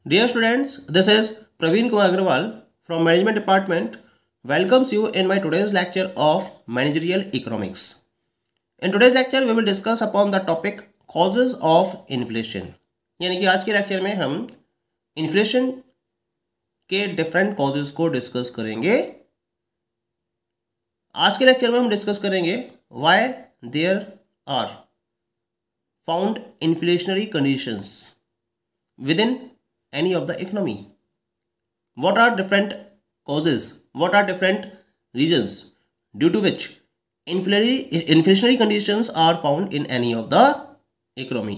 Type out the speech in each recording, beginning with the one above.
Dear students, this is Praveen Kumar Agrawal from Management Department. Welcomes you in my today's lecture of Managerial Economics. In today's lecture, we will discuss upon the topic causes of inflation. यानी कि आज के lecture में हम inflation के different causes को discuss करेंगे. आज के लेक्चर में हम डिस्कस करेंगे why there are found inflationary conditions with in any of the economy. What are different causes? What are different reasons due to which inflationary conditions are found in any of the economy?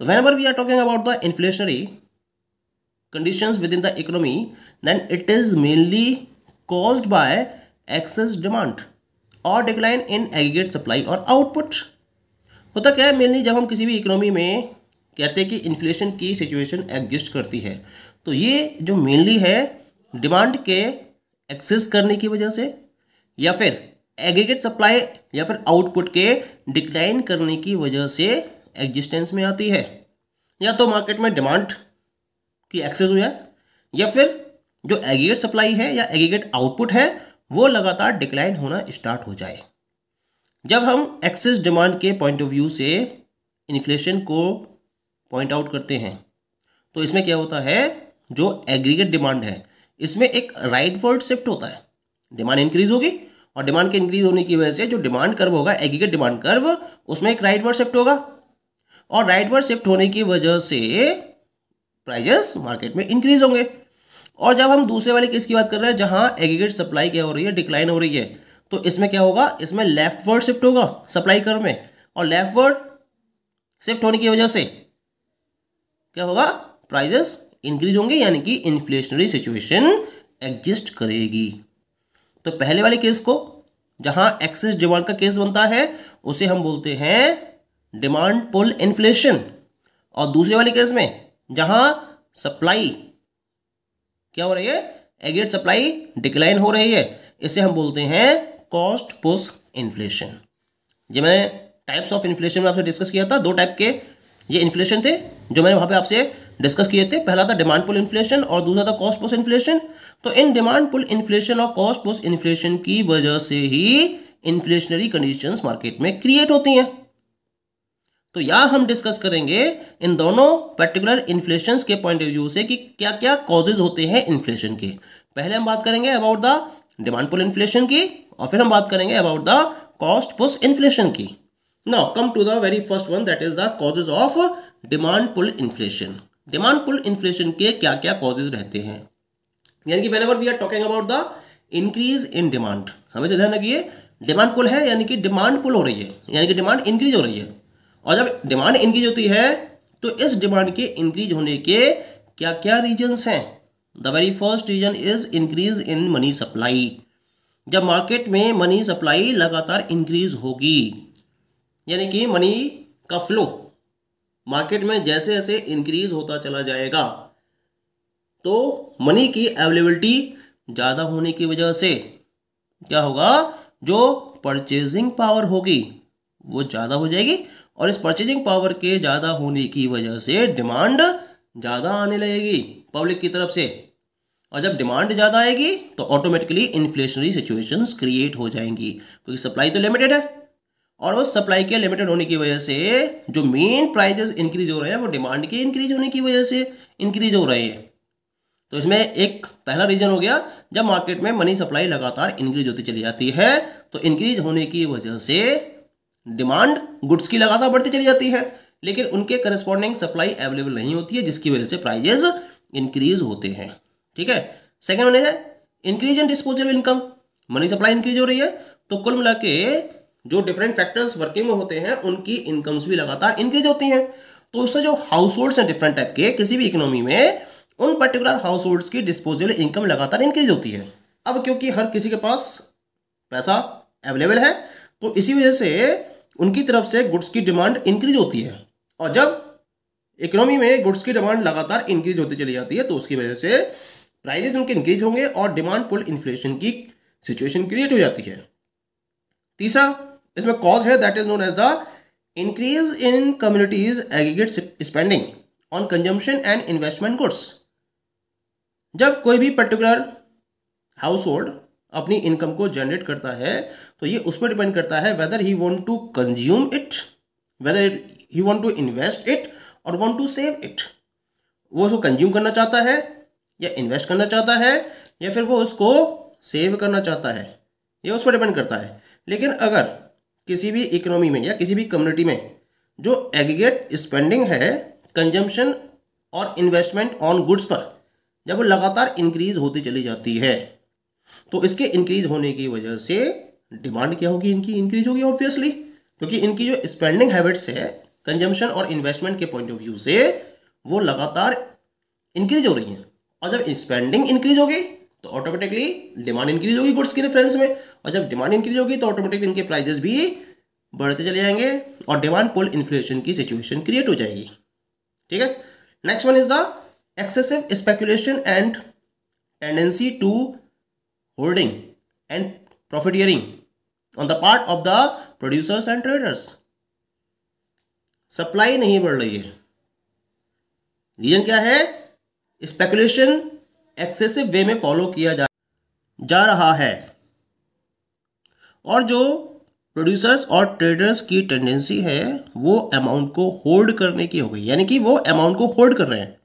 So whenever we are talking about the inflationary conditions within the economy, then it is mainly caused by excess demand or decline in aggregate supply or output. होता क्या है, mainly जब हम किसी भी economy में कहते हैं कि इन्फ्लेशन की सिचुएशन एग्जिस्ट करती है, तो ये जो मेनली है डिमांड के एक्सेस करने की वजह से या फिर एग्रीगेट सप्लाई या फिर आउटपुट के डिक्लाइन करने की वजह से एग्जिस्टेंस में आती है. या तो मार्केट में डिमांड की एक्सेस हुआ है या फिर जो एग्रीगेट सप्लाई है या एग्रीगेट आउटपुट है वो लगातार डिक्लाइन होना स्टार्ट हो जाए. जब हम एक्सेस डिमांड के पॉइंट ऑफ व्यू से इन्फ्लेशन को पॉइंट आउट करते हैं तो इसमें क्या होता है, जो एग्रीगेट डिमांड है इसमें एक राइटवर्ड शिफ्ट होता है. डिमांड इंक्रीज होगी और डिमांड के इंक्रीज होने की वजह से जो डिमांड कर्व होगा एग्रीगेट डिमांड कर्व उसमें एक राइटवर्ड शिफ्ट होगा और राइटवर्ड शिफ्ट होने की वजह से प्राइजेस मार्केट में इंक्रीज होंगे. और जब हम दूसरे वाले केस की बात कर रहे हैं जहां एग्रीगेट सप्लाई क्या हो रही है, डिक्लाइन हो रही है, तो इसमें क्या होगा, इसमें लेफ्टवर्ड शिफ्ट होगा सप्लाई कर्व में और लेफ्टवर्ड शिफ्ट होने की वजह से क्या होगा, प्राइजेस इंक्रीज होंगे यानी कि इन्फ्लेशनरी सिचुएशन एग्जिस्ट करेगी. तो पहले वाले केस को जहां एक्सेस डिमांड का केस बनता है उसे हम बोलते हैं डिमांड पुल इन्फ्लेशन, और दूसरे वाले केस में जहां सप्लाई क्या हो रही है, एग्रीगेट सप्लाई डिक्लाइन हो रही है, इसे हम बोलते हैं कॉस्ट पुश इन्फ्लेशन. ये मैंने टाइप्स ऑफ इन्फ्लेशन में आपसे डिस्कस किया था. दो टाइप के ये इन्फ्लेशन थे जो मैंने वहाँ पे आपसे डिस्कस किए थे. पहला था डिमांड पुल इन्फ्लेशन और दूसरा था कॉस्ट पुश इन्फ्लेशन. तो इन डिमांड पुल इन्फ्लेशन और कॉस्ट पुश इन्फ्लेशन की वजह से ही इन्फ्लेशनरी कंडीशंस मार्केट में क्रिएट होती हैं. तो यहाँ हम डिस्कस करेंगे इन दोनों पर्टिकुलर इन्फ्लेशंस के पॉइंट ऑफ व्यू से कि क्या क्या कॉजेज होते हैं इन्फ्लेशन के. पहले हम बात करेंगे about the demand pull inflation की और फिर हम बात करेंगे about the cost push inflation की. Now come to the very first one, that is the causes of demand pull inflation. Demand pull inflation के क्या क्या causes रहते हैं, यानी कि whenever we are talking about the increase in demand, हमें तो ध्यान रखिए डिमांड पुल है यानी कि डिमांड पुल हो रही है यानी कि डिमांड इंक्रीज हो रही है. और जब डिमांड इंक्रीज होती है तो इस डिमांड के इंक्रीज होने के क्या क्या रीजन्स हैं. The very first reason is increase in money supply. जब मार्केट में मनी सप्लाई लगातार इंक्रीज होगी यानी कि मनी का फ्लो मार्केट में जैसे जैसे इंक्रीज होता चला जाएगा तो मनी की अवेलेबिलिटी ज़्यादा होने की वजह से क्या होगा, जो परचेजिंग पावर होगी वो ज़्यादा हो जाएगी और इस परचेजिंग पावर के ज़्यादा होने की वजह से डिमांड ज़्यादा आने लगेगी पब्लिक की तरफ से. और जब डिमांड ज़्यादा आएगी तो ऑटोमेटिकली इन्फ्लेशनरी सिचुएशंस क्रिएट हो जाएंगी क्योंकि सप्लाई तो लिमिटेड है और उस सप्लाई के लिमिटेड होने की वजह से जो मेन प्राइजेस इंक्रीज हो रहे हैं वो डिमांड के इंक्रीज होने की वजह से इंक्रीज हो रहे हैं. तो इसमें एक पहला रीजन हो गया, जब मार्केट में मनी सप्लाई लगातार इंक्रीज होती चली जाती है तो इंक्रीज होने की वजह से डिमांड गुड्स की लगातार बढ़ती चली जाती है लेकिन उनके करस्पॉन्डिंग सप्लाई अवेलेबल नहीं होती है जिसकी वजह से प्राइजेस इंक्रीज होते हैं. ठीक है. सेकेंड वन है increase in disposable income. Money supply increase हो रही है तो कुल मिला के जो डिफरेंट फैक्टर्स वर्किंग में होते हैं उनकी इनकम्स भी लगातार इंक्रीज होती हैं. तो उससे जो हाउस होल्ड्स हैं डिफरेंट टाइप के किसी भी इकोनॉमी में उन पर्टिकुलर हाउस होल्ड्स की डिस्पोजेबल इनकम लगातार इंक्रीज होती है. अब क्योंकि हर किसी के पास पैसा अवेलेबल है तो इसी वजह से उनकी तरफ से गुड्स की डिमांड इंक्रीज होती है और जब इकोनॉमी में गुड्स की डिमांड लगातार इंक्रीज होती चली जाती है तो उसकी वजह से प्राइजेज उनके इंक्रीज होंगे और डिमांड पुल इन्फ्लेशन की सिचुएशन क्रिएट हो जाती है. तीसरा इसमें कॉज है that is known as the increase in communities aggregate spending on consumption and investment goods. जब कोई भी पर्टिकुलर हाउस होल्ड अपनी इनकम को जनरेट करता है तो ये उस पर डिपेंड करता है whether he want to consume it, whether he want to invest it और वांट टू सेव इट। वो उसको कंज्यूम करना चाहता है या इन्वेस्ट करना चाहता है या फिर वो उसको सेव करना चाहता है, ये उस पर डिपेंड करता है। लेकिन अगर किसी भी इकोनॉमी में या किसी भी कम्युनिटी में जो एग्रीगेट स्पेंडिंग है कंजम्पशन और इन्वेस्टमेंट ऑन गुड्स पर, जब वो लगातार इंक्रीज होती चली जाती है तो इसके इंक्रीज होने की वजह से डिमांड क्या होगी, इनकी इंक्रीज होगी ऑब्वियसली, क्योंकि इनकी जो स्पेंडिंग हैबिट्स है कंजम्पशन और इन्वेस्टमेंट के पॉइंट ऑफ व्यू से वो लगातार इंक्रीज हो रही हैं। और जब स्पेंडिंग इंक्रीज होगी तो ऑटोमेटिकली डिमांड इंक्रीज होगी गुड्स के रेफरेंस में, और जब डिमांड इंक्रीज होगी तो ऑटोमेटिकली इनके प्राइजेस भी बढ़ते चले जाएंगे और डिमांड पुल इन्फ्लेशन की सिचुएशन क्रिएट हो जाएगी। ठीक है। Next one is the excessive speculation and tendency to holding and profiteering on the part of the producers and traders. Supply नहीं बढ़ रही है, रीजन क्या है, स्पेकुलेशन एक्सेसिव वे में फॉलो किया जा रहा है और जो प्रोड्यूसर्स और ट्रेडर्स की टेंडेंसी है वो अमाउंट को होल्ड करने की हो गई, यानी कि वो अमाउंट को होल्ड कर रहे हैं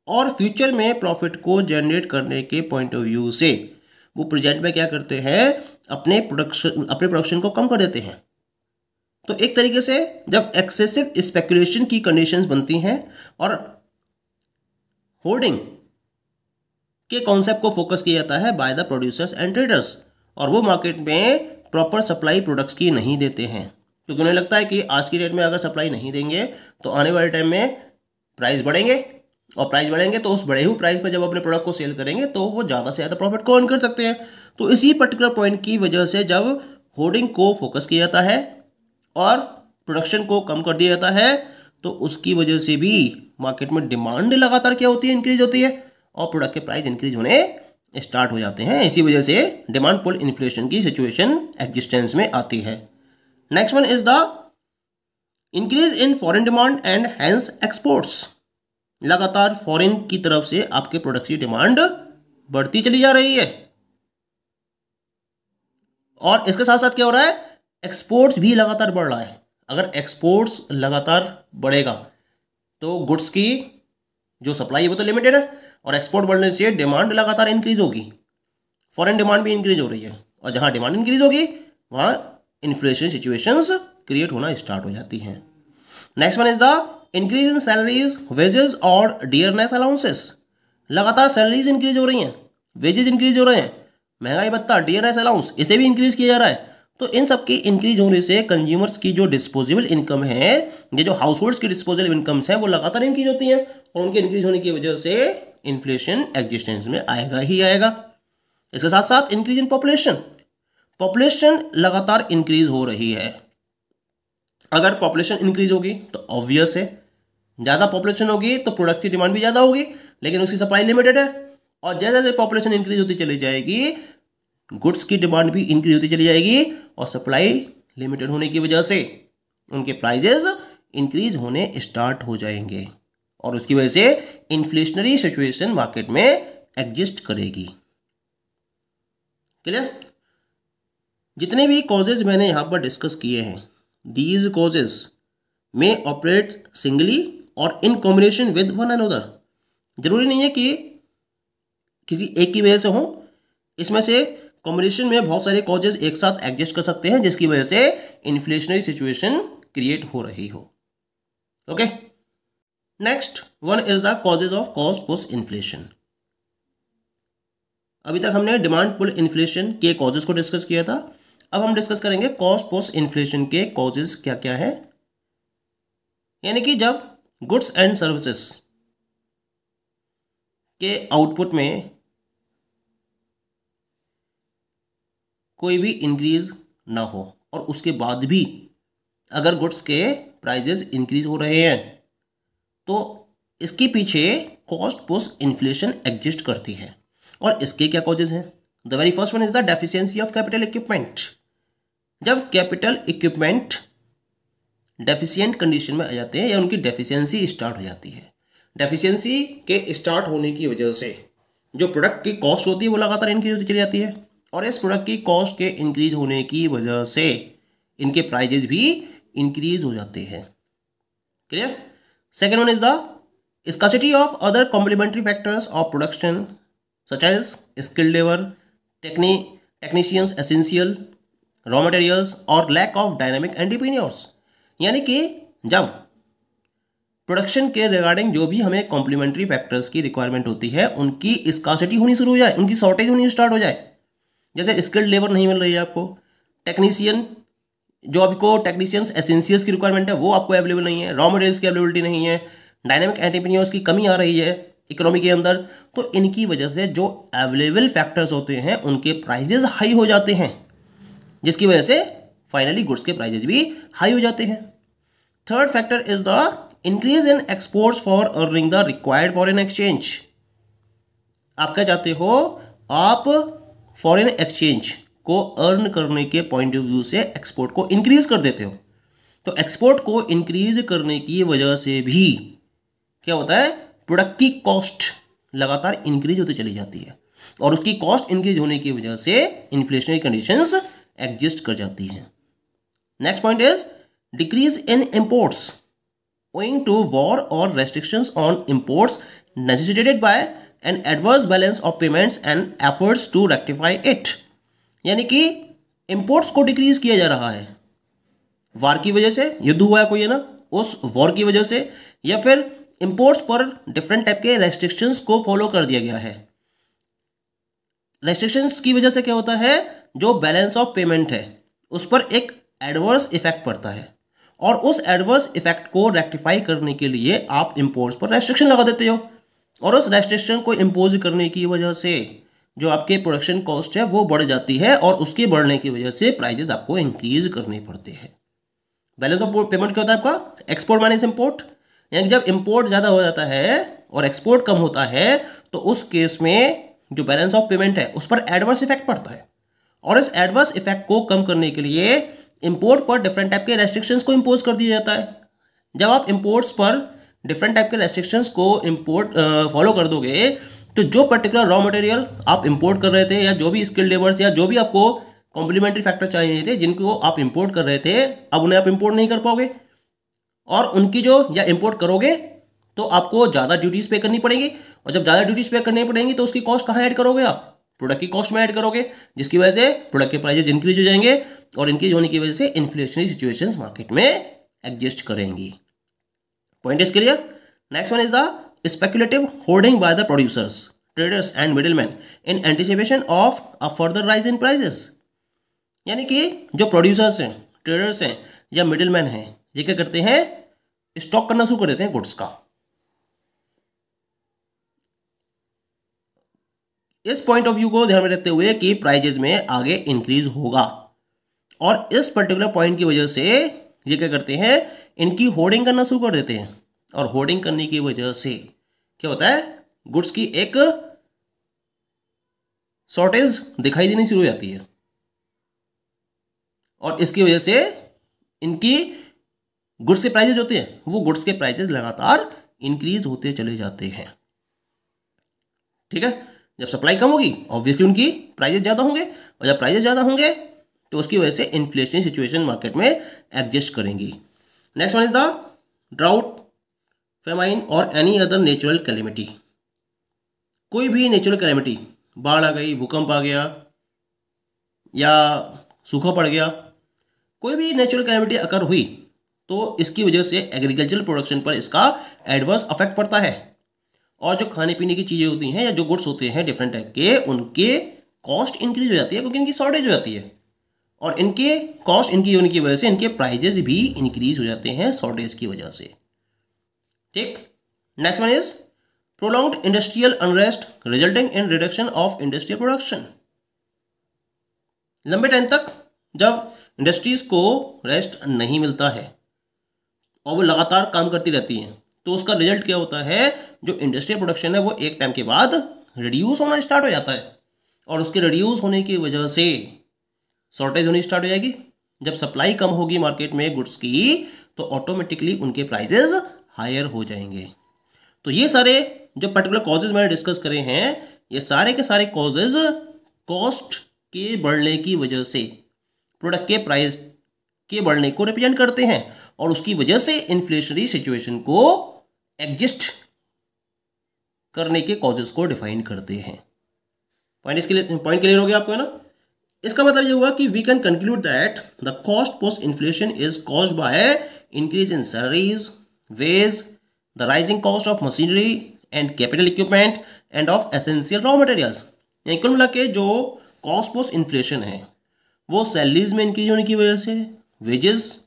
और फ्यूचर में प्रॉफिट को जनरेट करने के पॉइंट ऑफ व्यू से वो प्रेजेंट में क्या करते हैं, अपने प्रोडक्शन को कम कर देते हैं। तो एक तरीके से जब एक्सेसिव स्पेकुलेशन की कंडीशंस बनती हैं और होल्डिंग के कॉन्सेप्ट को फोकस किया जाता है bye the producers and traders, और वो मार्केट में प्रॉपर सप्लाई प्रोडक्ट्स की नहीं देते हैं, क्योंकि उन्हें लगता है कि आज की डेट में अगर सप्लाई नहीं देंगे तो आने वाले टाइम में प्राइस बढ़ेंगे और प्राइस बढ़ेंगे तो उस बढ़े हुए प्राइस पर जब अपने प्रोडक्ट को सेल करेंगे तो वो ज़्यादा से ज़्यादा प्रॉफिट को अर्न कर सकते हैं। तो इसी पर्टिकुलर पॉइंट की वजह से जब होल्डिंग को फोकस किया जाता है और प्रोडक्शन को कम कर दिया जाता है तो उसकी वजह से भी मार्केट में डिमांड लगातार क्या होती है, इंक्रीज होती है और प्रोडक्ट के प्राइस इंक्रीज होने स्टार्ट हो जाते हैं। इसी वजह से डिमांड पुल इन्फ्लेशन की सिचुएशन एग्जिस्टेंस में आती है। Next one is the increase in foreign demand and hence exports. लगातार फॉरेन की तरफ से आपके प्रोडक्ट की डिमांड बढ़ती चली जा रही है और इसके साथ साथ क्या हो रहा है, एक्सपोर्ट्स भी लगातार बढ़ रहा है। अगर एक्सपोर्ट्स लगातार बढ़ेगा तो गुड्स की जो सप्लाई है वो तो लिमिटेड है और एक्सपोर्ट बढ़ने से डिमांड लगातार इंक्रीज होगी, फॉरेन डिमांड भी इंक्रीज हो रही है और जहां डिमांड इंक्रीज होगी वहां इन्फ्लेशन सिचुएशंस क्रिएट होना स्टार्ट हो जाती हैं। Next one is the increase in salaries, wages और डियरनेस अलाउंसेस। लगातार सैलरीज इंक्रीज हो रही हैं, वेजेस इंक्रीज हो रहे हैं, महंगाई भत्ता, डियरनेस अलाउंस इसे भी इंक्रीज किया जा रहा है। तो इन सब की इंक्रीज होने से कंज्यूमर्स की जो डिस्पोजेबल इनकम है, ये जो हाउस होल्ड्स की डिस्पोजेबल इनकम्स हैं वो लगातार इंक्रीज होती हैं और उनके इंक्रीज होने की वजह से इन्फ्लेशन एग्जिस्टेंस में आएगा ही आएगा। इसके साथ साथ इंक्रीज इन पॉपुलेशन लगातार इंक्रीज हो रही है। अगर पॉपुलेशन इंक्रीज होगी तो ऑब्वियस है ज़्यादा पॉपुलेशन होगी तो प्रोडक्ट की डिमांड भी ज़्यादा होगी, लेकिन उसकी सप्लाई लिमिटेड है और जैसे जैसे पॉपुलेशन इंक्रीज होती चली जाएगी गुड्स की डिमांड भी इंक्रीज होती चली जाएगी और सप्लाई लिमिटेड होने की वजह से उनके प्राइजेस इंक्रीज होने स्टार्ट हो जाएंगे और उसकी वजह से इन्फ्लेशनरी सिचुएशन मार्केट में एग्जिस्ट करेगी। क्लियर? जितने भी कॉजेज मैंने यहां पर डिस्कस किए हैं, दीज कॉजेज में ऑपरेट सिंगली और in combination with one another. जरूरी नहीं है कि किसी एक की वजह से हो, इसमें से कॉम्बिनेशन में बहुत सारे कॉजेज एक साथ एग्जिस्ट कर सकते हैं जिसकी वजह से इन्फ्लेशनरी सिचुएशन क्रिएट हो रही हो। Okay, next one is the causes of cost push inflation. अभी तक हमने डिमांड पुल इन्फ्लेशन के कॉजेज को डिस्कस किया था, अब हम डिस्कस करेंगे कॉस्ट पुश इन्फ्लेशन के कॉजेज क्या क्या है। यानी कि जब गुड्स एंड सर्विसेज के आउटपुट में कोई भी इंक्रीज ना हो और उसके बाद भी अगर गुड्स के प्राइजेस इंक्रीज हो रहे हैं तो इसके पीछे कॉस्ट पुश इन्फ्लेशन एग्जिस्ट करती है। और इसके क्या कॉजेज हैं? The very first one is the deficiency of capital equipment. जब कैपिटल इक्विपमेंट डेफिशिएंट कंडीशन में आ जाते हैं या उनकी डेफिशिएंसी स्टार्ट हो जाती है डेफिशिएंसी के स्टार्ट होने की वजह से जो प्रोडक्ट की कॉस्ट होती है वो लगातार इंक्रीज होती चली जाती है, और इस प्रोडक्ट की कॉस्ट के इंक्रीज होने की वजह से इनके प्राइजेज भी इंक्रीज हो जाते हैं। Clear? Second one is the scarcity of other complementary factors of production such as skilled labour, technicians essential, raw materials और लैक ऑफ डायनामिक एंटरप्रेन्योर्स। यानी कि जब प्रोडक्शन के रिगार्डिंग जो भी हमें कॉम्प्लीमेंट्री फैक्टर्स की रिक्वायरमेंट होती है उनकी स्कार्सिटी होनी शुरू हो जाए, उनकी शॉर्टेज होनी स्टार्ट हो जाए, जैसे स्किल्ड लेबर नहीं मिल रही है आपको, टेक्नीशियन जो आपको टेक्नीशियंस एसेंशियल्स की रिक्वायरमेंट है वो आपको अवेलेबल नहीं है, रॉ मटेरियल्स की अवेलेबिलिटी नहीं है, डायनामिक एंटरप्रेन्योर्स की कमी आ रही है इकोनॉमी के अंदर, तो इनकी वजह से जो अवेलेबल फैक्टर्स होते हैं उनके प्राइजेज हाई हो जाते हैं, जिसकी वजह से फाइनली गुड्स के प्राइजेज भी हाई हो जाते हैं। Third factor is the increase in exports for earning the required foreign exchange. आप क्या चाहते हो? आप फॉरेन एक्सचेंज को अर्न करने के पॉइंट ऑफ व्यू से एक्सपोर्ट को इंक्रीज कर देते हो, तो एक्सपोर्ट को इंक्रीज करने की वजह से भी क्या होता है? प्रोडक्ट की कॉस्ट लगातार इंक्रीज होती चली जाती है, और उसकी कॉस्ट इंक्रीज होने की वजह से इन्फ्लेशनरी कंडीशंस एग्जिस्ट कर जाती हैं। Next point is decrease in imports owing to war or restrictions on imports necessitated by an adverse balance of payments and efforts to rectify it। यानी कि इंपोर्ट्स को डिक्रीज किया जा रहा है वार की वजह से, युद्ध हुआ है कोई है ना, उस वॉर की वजह से, या फिर इंपोर्ट्स पर डिफरेंट टाइप के रेस्ट्रिक्शंस को फॉलो कर दिया गया है। रेस्ट्रिक्शंस की वजह से क्या होता है? जो बैलेंस ऑफ पेमेंट है उस पर एक एडवर्स इफेक्ट पड़ता है, और उस एडवर्स इफेक्ट को रेक्टिफाई करने के लिए आप इंपोर्ट्स पर रेस्ट्रिक्शन लगा देते हो, और उस रेस्ट्रिक्शन को इम्पोज करने की वजह से जो आपके प्रोडक्शन कॉस्ट है वो बढ़ जाती है, और उसके बढ़ने की वजह से प्राइजेस आपको इंक्रीज करने पड़ते हैं। बैलेंस ऑफ पेमेंट क्या होता है आपका? Export minus import. यानी जब इंपोर्ट ज़्यादा हो जाता है और एक्सपोर्ट कम होता है तो उस केस में जो बैलेंस ऑफ पेमेंट है उस पर एडवर्स इफेक्ट पड़ता है, और इस एडवर्स इफेक्ट को कम करने के लिए इंपोर्ट पर डिफरेंट टाइप के रेस्ट्रिक्शंस को इंपोज कर दिया जाता है। जब आप इंपोर्ट्स पर डिफरेंट टाइप के रेस्ट्रिक्शंस को फॉलो कर दोगे तो जो पर्टिकुलर रॉ मटेरियल आप इंपोर्ट कर रहे थे, या जो भी स्किल्ड लेबर्स, या जो भी आपको कॉम्प्लीमेंट्री फैक्टर चाहिए थे जिनको आप इंपोर्ट कर रहे थे, अब उन्हें आप इंपोर्ट नहीं कर पाओगे, और उनकी जो या इंपोर्ट करोगे तो आपको ज़्यादा ड्यूटीज़ पे करनी पड़ेगी, और जब ज़्यादा ड्यूटीज़ पे करनी पड़ेंगी तो उसकी कॉस्ट कहाँ ऐड करोगे? आप प्रोडक्ट की कॉस्ट में ऐड करोगे, जिसकी वजह से प्रोडक्ट के प्राइजेज इंक्रीज हो जाएंगे, और इंक्रीज होने की वजह से इन्फ्लेशनरी सिचुएशंस मार्केट में एग्जिस्ट करेंगी। Point is clear? Next one is the speculative hoarding by the producers, traders and middleman in anticipation of a further rise in prices. यानी कि जो प्रोड्यूसर्स हैं, ट्रेडर्स हैं या मिडिलमैन हैं, ये क्या करते हैं? स्टॉक करना शुरू कर देते हैं गुड्स का। इस पॉइंट ऑफ व्यू को ध्यान में रखते हुए कि प्राइजेज में आगे इंक्रीज होगा, और इस पर्टिकुलर पॉइंट की वजह से ये क्या करते हैं? इनकी होर्डिंग करना शुरू कर देते हैं, और होर्डिंग करने की वजह से क्या होता है? गुड्स की एक शॉर्टेज दिखाई देनी शुरू हो जाती है, और इसकी वजह से इनकी गुड्स के प्राइजेज होते हैं वो गुड्स के प्राइजेज लगातार इंक्रीज होते चले जाते हैं। ठीक है? जब सप्लाई कम होगी ऑब्वियसली उनकी प्राइजेज ज़्यादा होंगे, और जब प्राइजेज ज़्यादा होंगे तो उसकी वजह से इन्फ्लेशनरी सिचुएशन मार्केट में एडजस्ट करेंगी। Next one is the drought, famine और एनी अदर नेचुरल कैलेमिटी। कोई भी नेचुरल कैलेमिटी, बाढ़ आ गई, भूकंप आ गया, या सूखा पड़ गया, कोई भी नेचुरल कैलेमिटी अगर हुई तो इसकी वजह से एग्रीकल्चरल प्रोडक्शन पर इसका एडवर्स अफेक्ट पड़ता है, और जो खाने पीने की चीज़ें होती हैं या जो गुड्स होते हैं डिफरेंट टाइप के, उनके कॉस्ट इंक्रीज हो जाती है क्योंकि इनकी शॉर्टेज हो जाती है, और इनके कॉस्ट इंक्रीज होने की वजह से इनके प्राइजेस भी इंक्रीज हो जाते हैं शॉर्टेज की वजह से। ठीक? Next one is prolonged industrial unrest resulting in reduction of industrial production. लंबे टाइम तक जब इंडस्ट्रीज को रेस्ट नहीं मिलता है और वो लगातार काम करती रहती हैं तो उसका रिजल्ट क्या होता है? जो इंडस्ट्रियल प्रोडक्शन है वो एक टाइम के बाद रिड्यूस होना स्टार्ट हो जाता है, और उसके रिड्यूस होने की वजह से शॉर्टेज होनी स्टार्ट हो जाएगी। जब सप्लाई कम होगी मार्केट में गुड्स की तो ऑटोमेटिकली उनके प्राइजेस हायर हो जाएंगे। तो ये सारे जो पर्टिकुलर कॉजेज मैंने डिस्कस करे हैं, ये सारे के सारे कॉजेज कॉस्ट के बढ़ने की वजह से, प्रोडक्ट के प्राइस के बढ़ने को रिप्रेजेंट करते हैं और उसकी वजह से इन्फ्लेशनरी सिचुएशन को एग्जिस्ट करने के कॉजेज को डिफाइन करते हैं। पॉइंट क्लियर हो गया आपको, है ना? इसका मतलब ये हुआ कि we can conclude that the cost post inflation is caused by increase in salaries, wage, the rising cost of machinery and capital equipment and of essential raw materials. यानी कुल मिला के जो कॉस्ट पोस्ट इन्फ्लेशन है वो salaries में increase होने की वजह से, वेजेस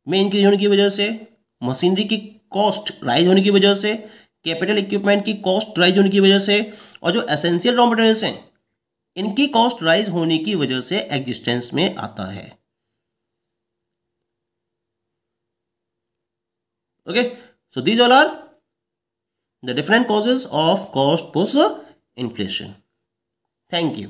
में इंक्रीज होने की वजह से, मशीनरी की कॉस्ट राइज होने की वजह से, कैपिटल इक्विपमेंट की कॉस्ट राइज होने की वजह से, और जो एसेंशियल रॉ मटेरियल्स हैं इनकी कॉस्ट राइज होने की वजह से एग्जिस्टेंस में आता है। Okay, so these all are the different causes of cost push inflation. Thank you.